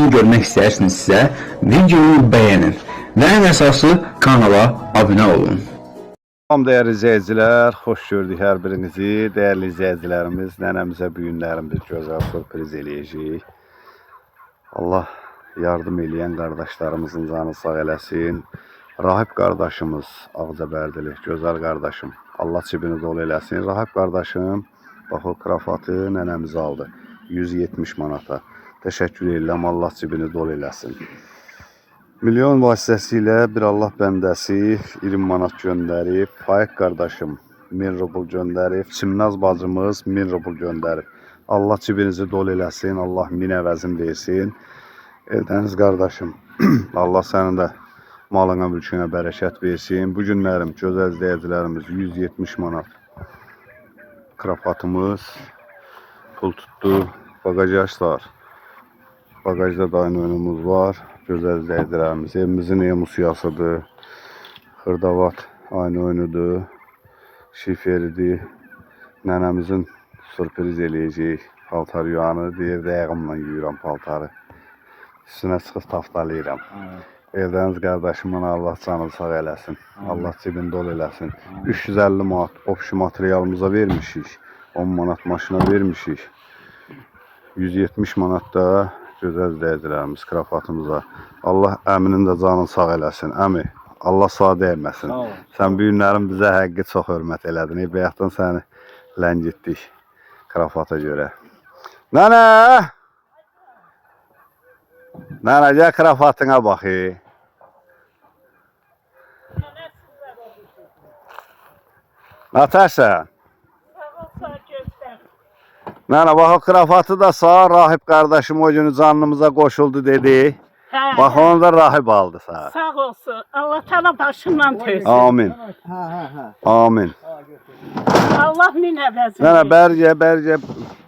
videonu görmək istəyirsinizsə, videonu bəyənin və ən əsası kanala abunə olun. Salam değerli izleyiciler, hoş gördük her birinizi. Değerli izleyicilerimiz, nənəmizə bu günlərin bir gözəl sürpriz eləyəcəyik. Allah yardım eləyən qardaşlarımızın canı sağ eləsin. Rahib qardaşımız, Ağcabərdili, gözəl qardaşım. Allah cibini dolu eləsin. Rahib qardaşım, bax o krafatı nənəmiz aldı. 170 manata. Təşəkkür edirəm, Allah cibini dolu eləsin. Milyon vasitəsilə bir Allah bəndəsi 20 manat göndərib. Faiq qardaşım 1000 rubl göndərib. Çimnaz bacımız 1000 rubl göndərib. Allah cibinizi dolu eləsin. Allah min əvəzin versin. Eldəniz qardaşım, Allah sənin də malına, mülkünə bərəkət versin. Bu günlərim gözəl izləyicilərimiz 170 manat krafatımız pul tutdu. Bagajı açlar. Bagajda da aynı önümüz var. Gözəl izləyicilərimiz, evimizin emusiyasıdır. Xırdavat aynı oyunudur. Şiferidir. Nənəmizin sürpriz eləyəcək paltar yuanı. Deyir, rəyğimlə yuyuram paltarı. Üstünə çıxıb taftalayıram. Evdəniz qardaşımın Allah canını sağ eləsin. Allah cibini dolu eləsin. 350 manat opşu materialımıza vermişik. 10 manat maşına vermişik. 170 manat da gözəl izləyicilərimiz krafatımıza. Allah əminin də canını sağ eləsin. Əmi, Allah sağ dəyməsin. Sən bu günlərin bizə həqqi çox hörmət elədin. Bayaqdan səni ləngitdik krafata görə. Nənə! Nənə, gəl krafatına baxı. Natasha. Nənə, bax o krafatı da sağ Rahib qardaşım o günü canlımıza qoşuldu dedi. Bax onu da Rahib aldı sağ. Sağ olsun. Allah təala başından töysün. Amin. Amin. Allah min əvəzini. Nənə, bərgə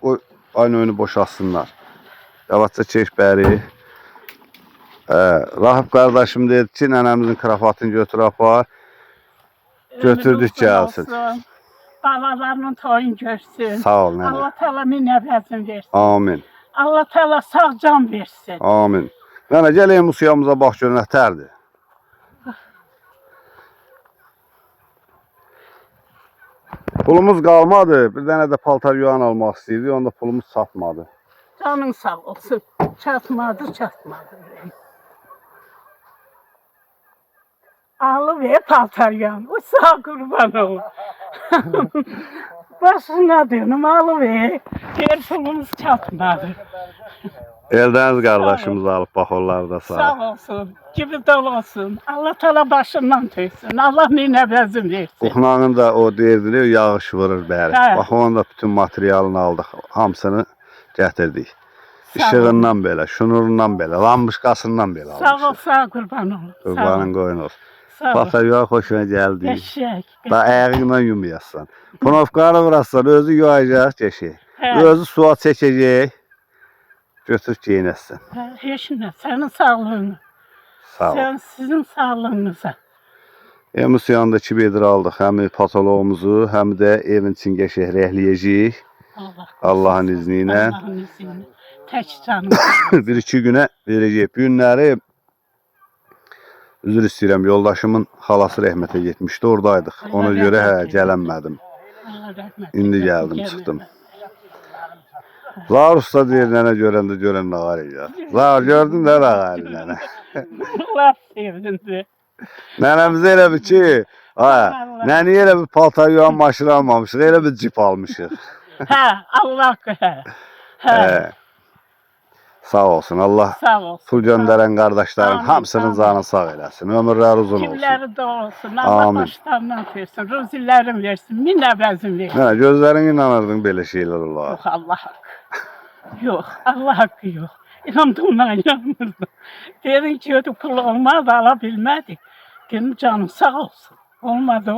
o aynı oyunu boşalsınlar. Yavaşca çək bəri. Rahib qardaşım dedi ki, nənəmizin krafatını götür apar. Götürdük gəlsin. Balalarının toyun görsün. Sağ ol nənə. Allah təala min əvəzini versin. Amin. Allah təala sağ can versin. Amin. Nənə, gəl emusiyamıza bax gör, nətərdir. Pulumuz qalmadı. Bir dənə də paltar yuan almaq istəyirdik. Onda pulumuz çatmadı. Canın sağ olsun. Çatmadı. Alıver paltar yan. O sağ kurban ol. Başına dönüm alıver. Gel pulumuz çatmadı. Eldəniz qardaşımız alıb bax onları da sağ. Sağ olsun. Gibi dolu olsun. Allah təala başından töysün. Allah min əvəzin versin. Oxunağın da o deyirdilir, yağış vurur bəri. Hə. Bax onun da bütün materialını aldıq. Hamısını gətirdik. İşığından belə, şunurundan belə, lambışqasından belə almışıq. Sağ ol, sağ qurban ol. Qurbanın qoyun olsun. Sağ ol. Pataya xoşuna gəldi. Qəşək. Da ayağınla yumayasan. Punovkanı vurarsan, özü yuyacaq, keçək. Hə. Özü suya çəkəcək. Götürüb geyinəsən. Heç nə, sənin sağlığını. Sağ ol. Sizin sağlığınıza. Emusiyanı da 2 bedir aldıq. Həm patoloğumuzu, həm də evin için qəşək rəhləyəcəyik. Allahın izni ilə. Allahın izni ilə. Tək canım. 1-2 günə verəcək. Bu günləri üzr istəyirəm, yoldaşımın xalası rəhmətə getmişdi, oradaydıq. Ona görə gələnmədim. Allah rəhmət. İndi gəldim, çıxdım. Zahar usta deyir, nənə görən ağar edir. Zahar gördün də ağar nənə. Allah sevindi. Nənəmiz elə bir ki, nəni elə bir paltar yuan maşın almamışıq, elə bir cip almışıq. Hə, Allah hə. Sağ olsun, Allah Sağ olsun. pul göndərən qardaşlarım Amin, hamısının amin. canı sağ eləsin, ömürlər uzun olsun. Kimləri də olsun. Allah Amin. başlarından töysün. Ruzillərin versin. Min əvəzin versin. Nənə, gözlərin inanırdın belə şeylər olar. Yox, Allah haqqı. Yox, Allah haqqı yox. İnandığımdan inanmırdım. Dedin ki, ödü pul olmaz, ala bilmədik. Dedim, canım sağ olsun. Olmadı.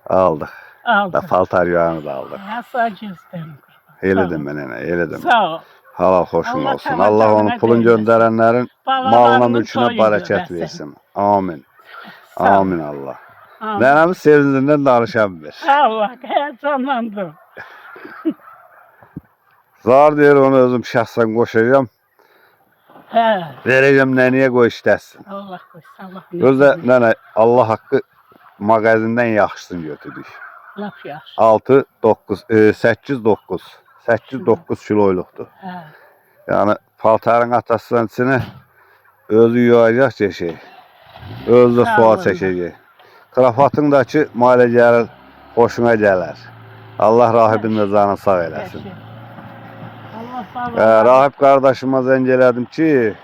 Aldıq. Aldım. Da paltar yuanı da aldıq. Ya sağ gözlərim. Elə demə nənə, elə demə. Sağ ol. Halal xoşun Allah olsun. təala Allah onun canına pulun değməsin. göndərənlərin malına, Balalarının mülkünə toyu bərəkət versin. versin. Amin. Sağ ol. Amin Allah. Amin. Nənəmiz sevincindən danışamır. Allah, heyecanlandım. Zar deyir, onu özüm şəxsən qoşacağım. He. Vereceğim nənəyə qoy işləsin. Allah koysun. Allah Özdə nənə Allah haqqı mağazindən yaxşısını götürdük. Laf yaxşı. 6 9 8 9 8 9 kiloyluqdur. He. Yəni paltarın atasının içine özü yuyacaq çeşək. Özü də Sağ sual olun. çəkəcək. Krafatın da ki malə gəlir, xoşuna gələr. Allah rahibin də canını sağ eləsin. Peki. Allah baba. Rahib qardaşıma zəng elədim ki,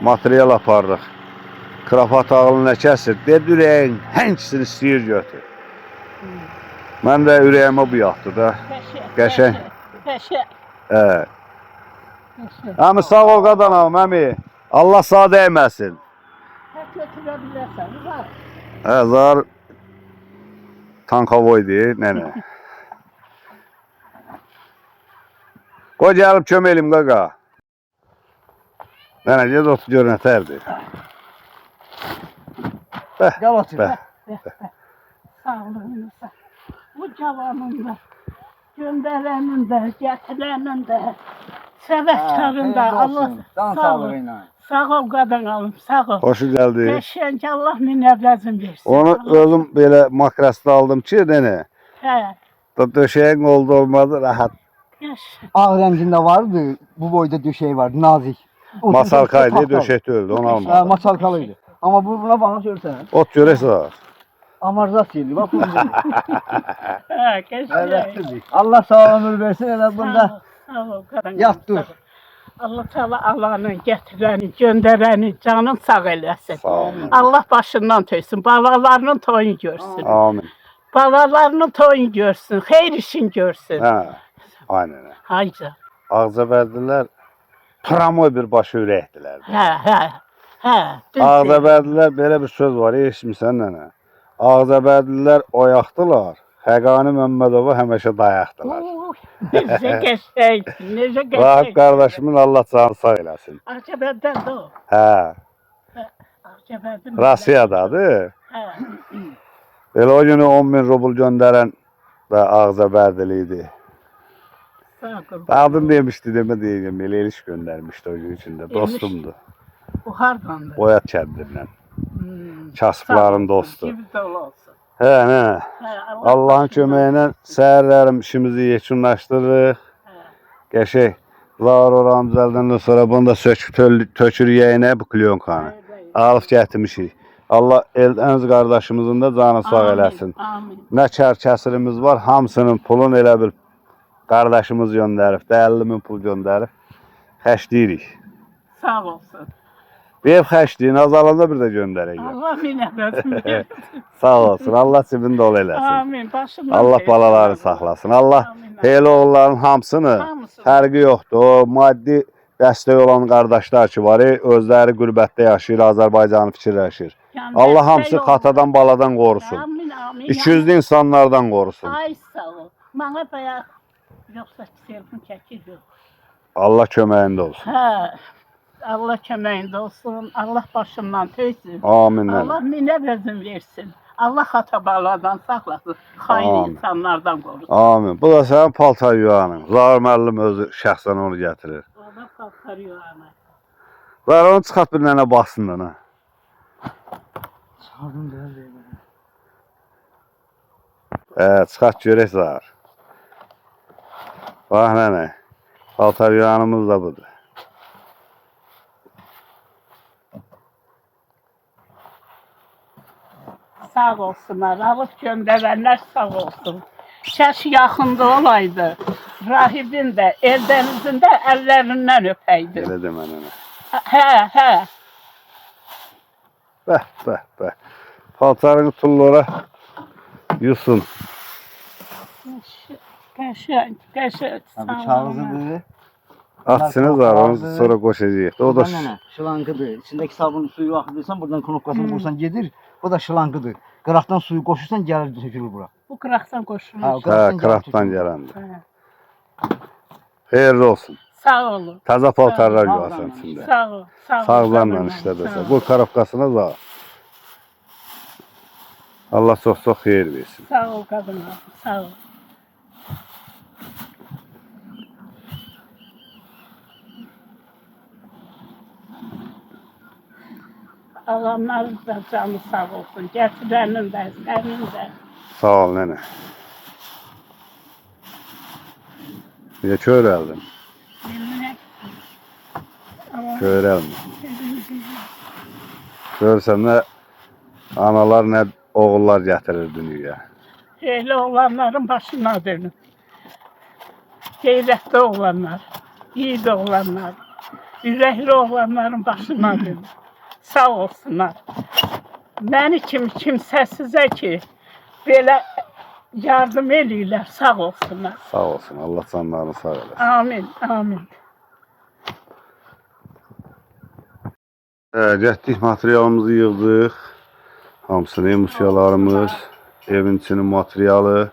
material aparırıq. Krafat ağlını kəsir. Dedi ürəyin həngisini istəyir götür. Mən də ürəyimə bu yaxdı da. Qəşəng. Peşe. Hə. Əmi sağ ol qadanam, əmi. Allah sağ dəyməsin. Hep götürebilirsen. Var. Hə, zar tankavoydu, nənə. Qoy gəlib köməylim qaqa. Nənə, gez otur gör nətərdir. Gel otur. Bəh. Sağ olun. Bu cavanın da, gönderenin de, getirenin de, sebepkarın da. Allah Can sağ ol. sağlığıyla. Sağ ol kadın alım, sağ ol. Xoşu gəldi. Beşenci Allah minəvləzin versin. Onu Allah- özüm belə makrasda aldım ki, nənə. He, Döşəyin oldu olmadı, rahat. yaş. Ağ renginde vardı. Bu boyda döşeği vardı. Nazik. Masalkaydı, döşəkdə öldü, onu Ha, almadım. masalkalıydı. Ama buna bana söylesene. Ot görəsə var. Amarzasıydı. Bak bunu. He, keşke. Allah sağ ömür versin. Hele bunda Sağ ol kadın. yat alım, dur. sağ ol. Allah Teala alanı, getireni, göndereni canın sağ eləsin. Sağ olun. Allah başından töysün, balalarının toyunu görsün. Amin. Balalarının toyunu görsün, xeyir işin görsün. Hə, aynen. Hayca. Ağza verdilər, pramoy bir başı ürəkdilər. Hə. Ağza verdilər, belə bir söz var, eşitmirsən nənə. Ağza verdilər, oyaqdılar. Xəqani Məmmədova həmişə dayaqdılar. Necə qəşəng, necə Rahib qəşəng. qardaşımın Allah canı sağ eləsin. Ağcabəddən də o. Hə, Ağcabədin. Rusiyadadır. Hə. Elə o günü 10.000 rubl göndərən də Ağza Bərdili idi. Sağ ol. Adın demişdi, demə deyəcəm, elə eliş göndərmişdi o gün içində. Eliş. Dostumdu. Bu hardandır? Boyat kəndindən. Hmm. Kasıbların dostu. Gibi dolu olsun. Hə, nə? Hə, Allahın köməyi ilə səhərlərim işimizi yekunlaşdırırıq. Qəşəng. Lar oramızdan sonra bunu da söküb tökür yeyinə bu klyonkanı. Alıb gətirmişik. Allah Eldəniz qardaşımızın da canı sağ eləsin. Amin. Nə kər kəsirimiz var, hamısının pulunu elə bil qardaşımız göndərib, də 50.000 pul göndərib. Xəşləyirik. Sağ olsun. Bir ev xəşləyin, azalanda bir də göndərək. Allah minəvəsin. Sağ olsun, Allah cibində ol eləsin. Amin. Başımdan Allah versin. balaları saxlasın. Allah Amin. elə oğulların hamısını Hamısını. fərqi yoxdur. O maddi dəstək olan qardaşlar ki var, özləri qürbətdə yaşayır, Azərbaycanı fikirləşir. Yəni, Allah dəstək hamısı olsun. xatadan, baladan qorusun. Amin, amin. 200'lü insanlardan qorusun. Ay sağ ol. Bana bayaq yoxsa telefon çəkir yox. Allah köməyində olsun. Hə. Allah köməyində olsun. Allah başından töysün. Amin. Allah minə vəzin versin. Allah xata baladan saxlasın. Xain Amin. insanlardan qorusun. Amin. Bu da sənin paltar yuvanın. Zahir müəllim özü şəxsən onu gətirir. Allah qalxarıyor ana. Ver onu çıxart bir nənə baxsın da. Çağırdım böyle. Çıxart görək Zahir. Bax nənə. Paltar yuvanımız da budur. Sağ olsunlar. Alıb göndərənlər sağ olsun. Kəş yaxında olaydı. Rahibin də, Eldənizin də əllərindən öpəydi. Elə demə nənə. Hə. Bəh. Paltarını tullora yusun. Qəşəng. Ha, bu kağızıdır. Atsınız var, onu sonra qoşacaq. O da şılankıdır. İçindeki sabun suyu akıtırsan buradan knopkasını vursan gelir. Bu da şılankıdır. Qıraqdan suyu qoşursan gəlir tökülür bura. Bu qıraqdan qoşulur. hə, qıraqdan gələndir. Hə. Xeyirli olsun. Sağ olun. Təzə paltarlar Sağ ol, yuvasan sağ ol. içində. Sağ ol. Sağlamla işlədirsən. Bu karabkasına da Allah çox xeyir versin. Sağ ol qadınlar. Sağ ol. Alanların da canı sağ olsun. Getirenin de, senin de. Sağ ol nene. Bir de köreldim. Bilmek. Ama Köreldim. Görsen de analar ne oğullar getirir dünyaya. öyle olanların başına dönün. Gayretli olanlar, iyi de olanlar, yürekli olanların başına dönün. Sağ olsunlar. Beni kimsəsizə ki, belə yardım eləyirlər, sağ olsunlar. Sağ olsun. Allah canlarını sağ eylesin. Amin, amin. Getdik materialımızı yığdıq. Hamısını emusiyalarımız, evin içinin materialı,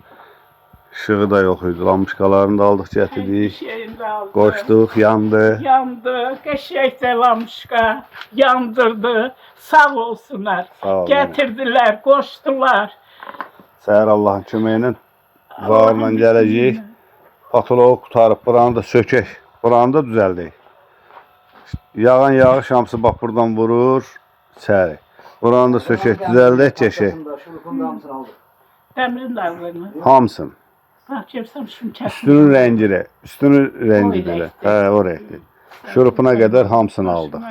ışığı da yok idi. Lamuşkalarını da aldık getirdik. Şeyini də aldı. Koştuk, yandı. Yandı, qəşəng lamışqa, yandırdı. Sağ olsunlar. Sağ olun. Gətirdilər, qoşdular. Səhər Allahın köməyi varla gələcəyik. Patoloğu qutarıb, buranı da sökək. Buranı da düzəldək. Yağan yağış hamısı bax buradan vurur, içəri. Buranı da sökək, düzəldək, keçək. Şurukun da hamısını aldık. Dəmirin dağlarını. Hamısın. Bax, görsəm şunu kəsin. Üstünün rəngilə, üstünün rəngilə. Hə, o rəngli. Şurupuna qədər hamısını aldıq.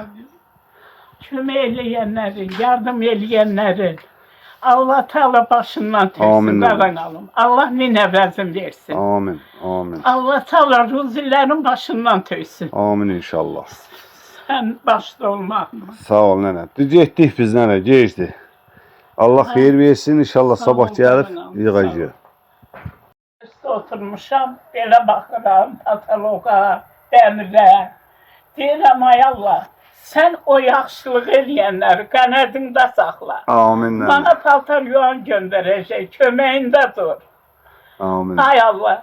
Kömək eləyənlərin, yardım eləyənlərin, Allah Teala başından Amin. təsir alım. Allah min əvəzin versin. Amin, amin. Allah Teala ruzilərin başından töysün. Amin inşallah. Sən başda olmaqla. Sağ ol nənə. Getdik biz nənə, geçdi. Allah xeyir versin, inşallah Sağ sabah ol, gəlib canım, yığacağıq. Üstə oturmuşam, belə baxıram, kataloqa, dəmirə. Deyirəm, ay Allah, sən o yaxşılıq eləyənləri qənədində saxla. Amin nənə. Bana paltar yuan göndərəcək, köməyində dur. Amin. Ay Allah,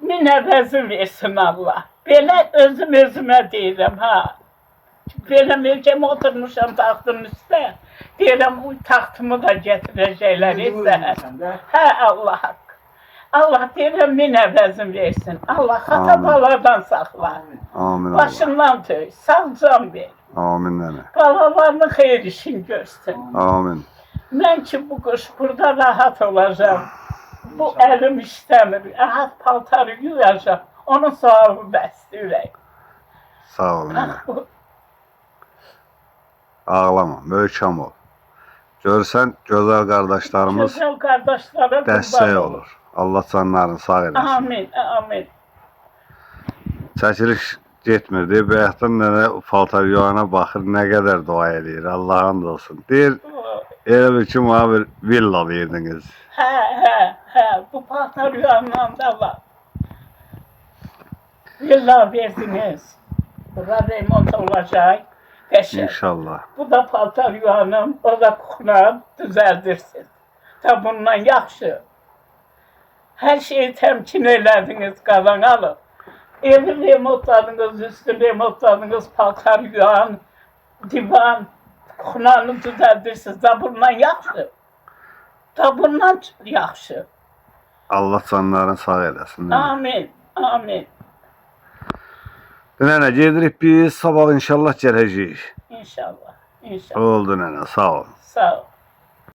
min əvəzi versin Allah. Belə özümə deyirəm, ha. Belə mülkəm oturmuşam taxtın üstə. Deyirəm, bu taxtımı da gətirəcəklər isə. Hə, Allah haqq. Allah deyirəm, min əvəzin versin. Allah xata-baladan saxla. Amin Allah. Başından töy, sağ can ver. Amin nənə. Balalarını xeyir işin görsün. Amin. Mən ki bu qış burada rahat olacağım. Bu əlim işləmir. Rahat paltarı yuyacağım. Onun sağlığı bəsdir ürək. Sağ ol nənə. Ağlama, möhkəm ol. Görsən, gözəl qardaşlarımız Gözəl qardaşlara dəstək olur. Allah canlarını sağ eləsin. Amin, amin. Çəkiliş getmirdi. Bayaqdan nənə paltar yuana baxır, nə qədər dua edir. Allah'ın da olsun. Deyir, elə bir ki, bana bir villa verdiniz. Hə, bu paltar yuyandan da var. Villa verdiniz. Bura remont olacaq. Qəşəng. İnşallah. Bu da paltar yuanım, o da kuxunam, düzəldirsin. Da bundan yaxşı. Hər şeyi təmkin elədiniz, qazanalım. Evi remontladınız, üstü remontladınız, paltar yuan, divan, kuxunanı düzəldirsiniz. Da bundan yaxşı. Da bundan yaxşı. Allah canlarını sağ eləsin. nənə. Amin, amin. Nənə, gedirik biz, sabah inşallah gələcəyik. İnşallah, inşallah. Oldu nənə, sağ ol. Sağ ol.